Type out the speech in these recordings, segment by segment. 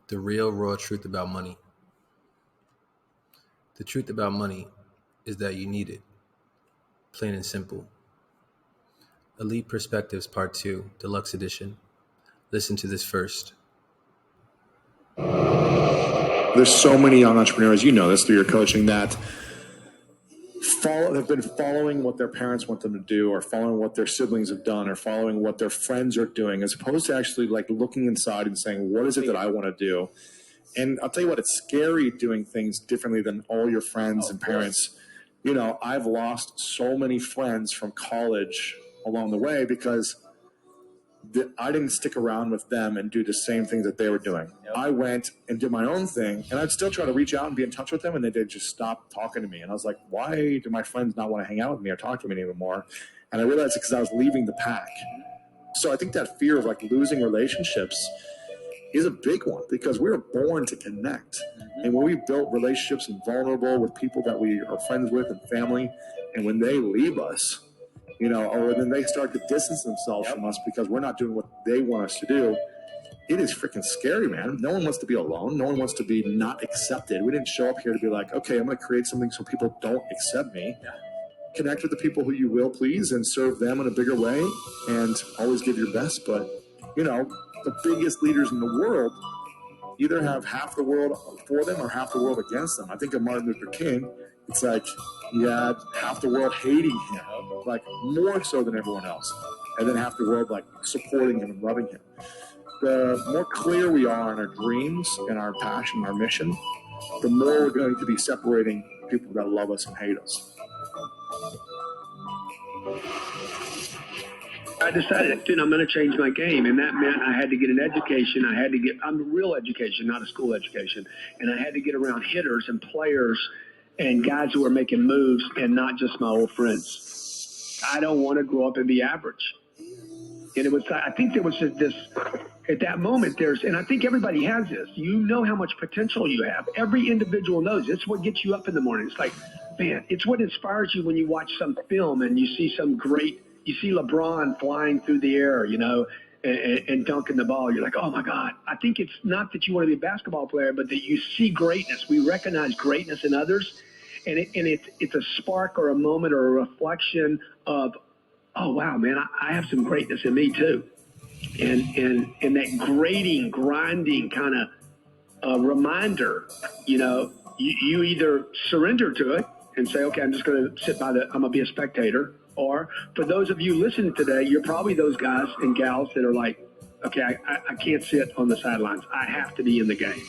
The real, raw truth about money. The truth about money is that you need it, plain and simple. Elite Perspectives Part 2, Deluxe Edition. Listen to this first. There's so many young entrepreneurs, you know this through your coaching, that have been following what their parents want them to do, or following what their siblings have done, or following what their friends are doing, as opposed to actually like looking inside and saying, what is it that I want to do? And I'll tell you what, it's scary doing things differently than all your friends and parents. You know, I've lost so many friends from college along the way because I didn't stick around with them and do the same things that they were doing. Yep. I went and did my own thing, and I'd still try to reach out and be in touch with them, and they'd just stop talking to me. And I was like, why do my friends not want to hang out with me or talk to me anymore? And I realized it's because I was leaving the pack. So I think that fear of like losing relationships is a big one, because we were born to connect. And when we built relationships and vulnerable with people that we are friends with and family, and when they leave us, you know, or then they start to distance themselves from us because we're not doing what they want us to do, it is freaking scary, man. No one wants to be alone. No one wants to be not accepted. We didn't show up here to be like, okay, I'm going to create something so people don't accept me. Yeah. Connect with the people who you will please and serve them in a bigger way, and always give your best. But, you know, the biggest leaders in the world either have half the world for them or half the world against them. I think of Martin Luther King. It's like he had half the world hating him, like more so than everyone else, and then half the world like supporting him and loving him. The more clear we are in our dreams and our passion and our mission, the more we're going to be separating people that love us and hate us. I decided, dude, I'm going to change my game. And that meant I had to get an education. I'm a real education, not a school education. And I had to get around hitters and players and guys who are making moves and not just my old friends. I don't want to grow up and be average. And I think there was this, at that moment, and I think everybody has this, you know how much potential you have. Every individual knows. It's what gets you up in the morning. It's like, man, it's what inspires you when you watch some film and you see you see LeBron flying through the air, you know, and dunking the ball. You're like, oh my God. I think it's not that you want to be a basketball player, but that you see greatness. We recognize greatness in others. And it's a spark or a moment or a reflection of, oh wow, man, I have some greatness in me too. And that grinding kind of reminder, you know, you either surrender to it and say, okay, I'm just going to I'm going to be a spectator. Or for those of you listening today, you're probably those guys and gals that are like, okay, I can't sit on the sidelines. I have to be in the game.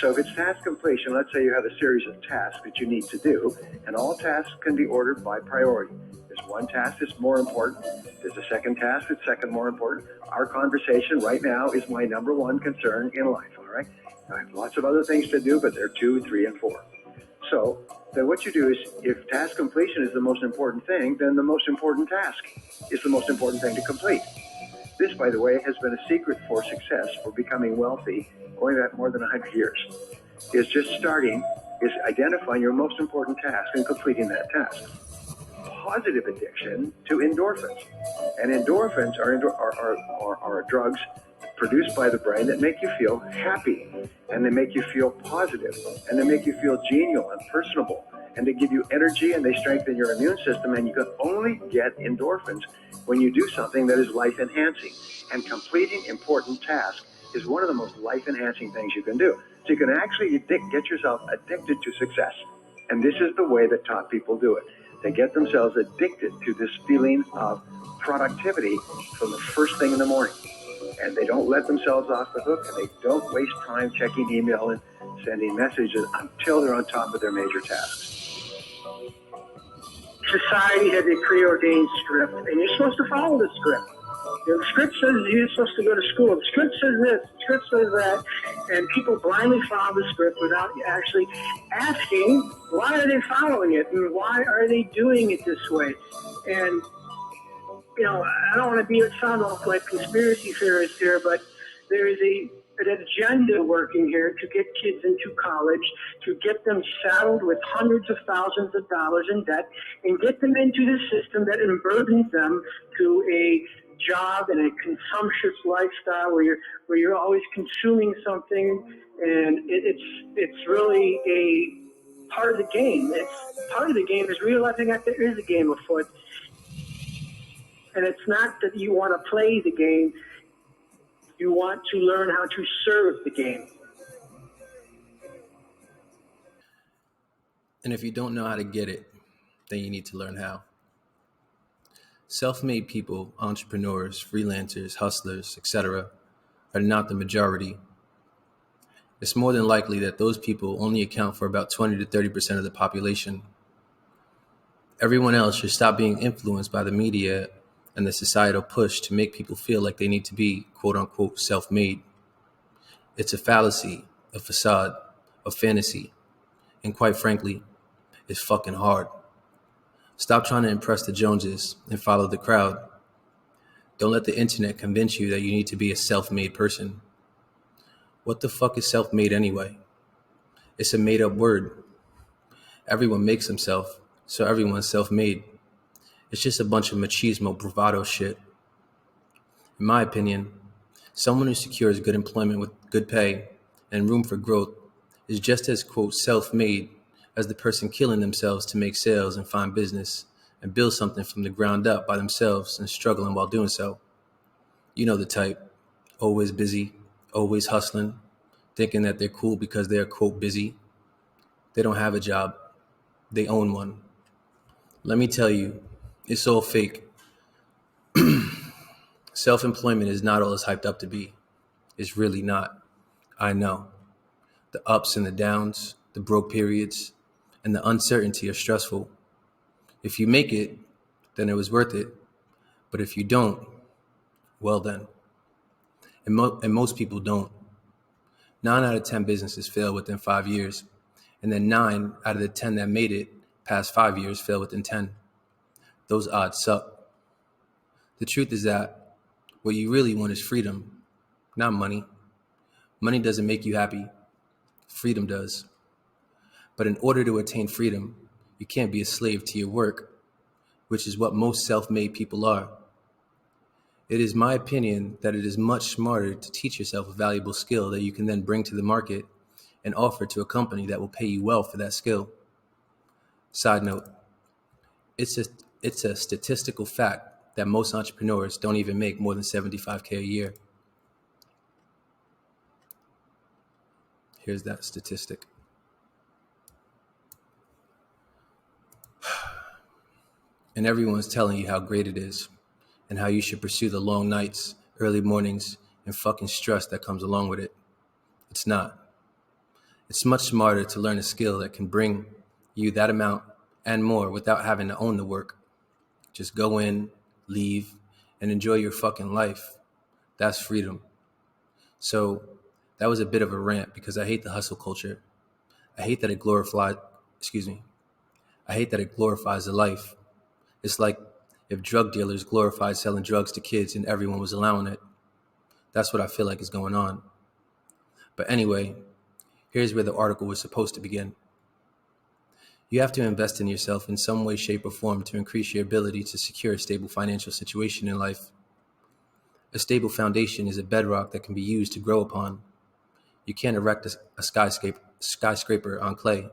So if it's task completion, let's say you have a series of tasks that you need to do, and all tasks can be ordered by priority. There's one task that's more important. There's a second task that's second more important. Our conversation right now is my number one concern in life, all right? I have lots of other things to do, but they're 2, 3, and 4. So then what you do is, if task completion is the most important thing, then the most important task is the most important thing to complete. This, by the way, has been a secret for success, for becoming wealthy, going back more than 100 years. Is identifying your most important task and completing that task. Positive addiction to endorphins. And endorphins are drugs produced by the brain that make you feel happy, and they make you feel positive, and they make you feel genial and personable, and they give you energy, and they strengthen your immune system. And you can only get endorphins when you do something that is life-enhancing. And completing important tasks is one of the most life-enhancing things you can do. So you can actually get yourself addicted to success. And this is the way that top people do it. They get themselves addicted to this feeling of productivity from the first thing in the morning. And they don't let themselves off the hook, and they don't waste time checking email and sending messages until they're on top of their major tasks. Society has a preordained script, and you're supposed to follow the script. The script says you're supposed to go to school. The script says this, the script says that, and people blindly follow the script without actually asking, why are they following it, and why are they doing it this way? And, you know, I don't want to sound like conspiracy theorist here, but there is an agenda working here to get kids into college, to get them saddled with hundreds of thousands of dollars in debt, and get them into the system that unburdens them to a job and a consumptious lifestyle where you're always consuming something, and it's really a part of the game. It's part of the game is realizing that there is a game afoot, and it's not that you want to play the game. You want to learn how to serve the game. And if you don't know how to get it, then you need to learn how. Self-made people, entrepreneurs, freelancers, hustlers, etc., are not the majority. It's more than likely that those people only account for about 20 to 30% of the population. Everyone else should stop being influenced by the media and the societal push to make people feel like they need to be quote unquote self-made. It's a fallacy, a facade, a fantasy, and quite frankly, it's fucking hard. Stop trying to impress the Joneses and follow the crowd. Don't let the internet convince you that you need to be a self-made person. What the fuck is self-made anyway? It's a made-up word. Everyone makes himself, so everyone's self-made. It's just a bunch of machismo bravado shit. In my opinion, someone who secures good employment with good pay and room for growth is just as, quote, self-made as the person killing themselves to make sales and find business and build something from the ground up by themselves and struggling while doing so. You know the type. Always busy, always hustling, thinking that they're cool because they're, quote, busy. They don't have a job. They own one. Let me tell you, it's all fake. Self-employment is not all it's hyped up to be. It's really not. I know. The ups and the downs, the broke periods, and the uncertainty are stressful. If you make it, then it was worth it. But if you don't, well then. And most people don't. 9 out of 10 businesses fail within 5 years. And then 9 out of the 10 that made it past 5 years fail within 10. Those odds suck. The truth is that what you really want is freedom, not money. Money doesn't make you happy. Freedom does. But in order to attain freedom, you can't be a slave to your work, which is what most self-made people are. It is my opinion that it is much smarter to teach yourself a valuable skill that you can then bring to the market and offer to a company that will pay you well for that skill. Side note, it's a statistical fact that most entrepreneurs don't even make more than $75K a year. Here's that statistic. And everyone's telling you how great it is and how you should pursue the long nights, early mornings, and fucking stress that comes along with it. It's not. It's much smarter to learn a skill that can bring you that amount and more without having to own the work. Just go in, leave, and enjoy your fucking life. That's freedom. So that was a bit of a rant because I hate the hustle culture. I hate that it glorifies the life. It's like if drug dealers glorified selling drugs to kids and everyone was allowing it. That's what I feel like is going on. But anyway, here's where the article was supposed to begin. You have to invest in yourself in some way, shape, or form to increase your ability to secure a stable financial situation in life. A stable foundation is a bedrock that can be used to grow upon. You can't erect a skyscraper on clay.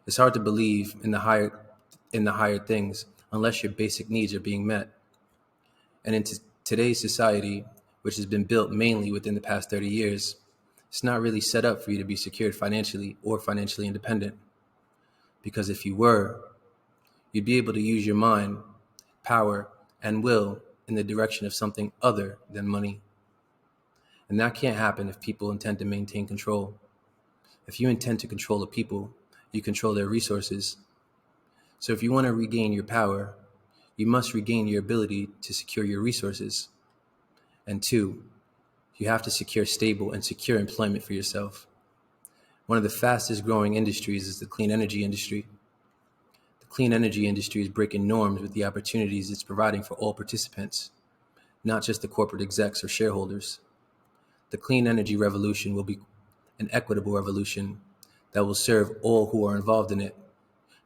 It's hard to believe in the higher things unless your basic needs are being met. And in today's society, which has been built mainly within the past 30 years, it's not really set up for you to be secured financially or financially independent. Because if you were, you'd be able to use your mind, power, and will in the direction of something other than money. And that can't happen if people intend to maintain control. If you intend to control the people, you control their resources. So if you want to regain your power, you must regain your ability to secure your resources. And 2, you have to secure stable and secure employment for yourself. One of the fastest growing industries is the clean energy industry. The clean energy industry is breaking norms with the opportunities it's providing for all participants, not just the corporate execs or shareholders. The clean energy revolution will be an equitable revolution that will serve all who are involved in it.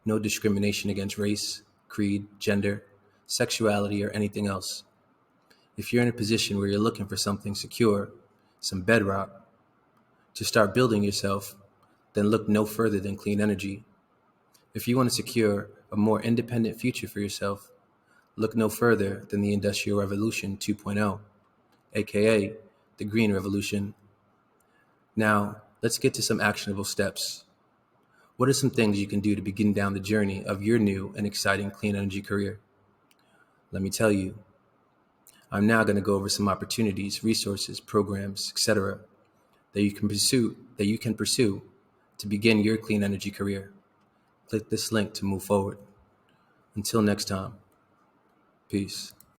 No discrimination against race, creed, gender, sexuality, or anything else. If you're in a position where you're looking for something secure, some bedrock, to start building yourself, then look no further than clean energy. If you want to secure a more independent future for yourself, look no further than the Industrial Revolution 2.0, aka the Green Revolution. Now, let's get to some actionable steps. What are some things you can do to begin down the journey of your new and exciting clean energy career? Let me tell you, I'm now going to go over some opportunities, resources, programs, etc. that you can pursue to begin your clean energy career. Click this link to move forward. Until next time, peace.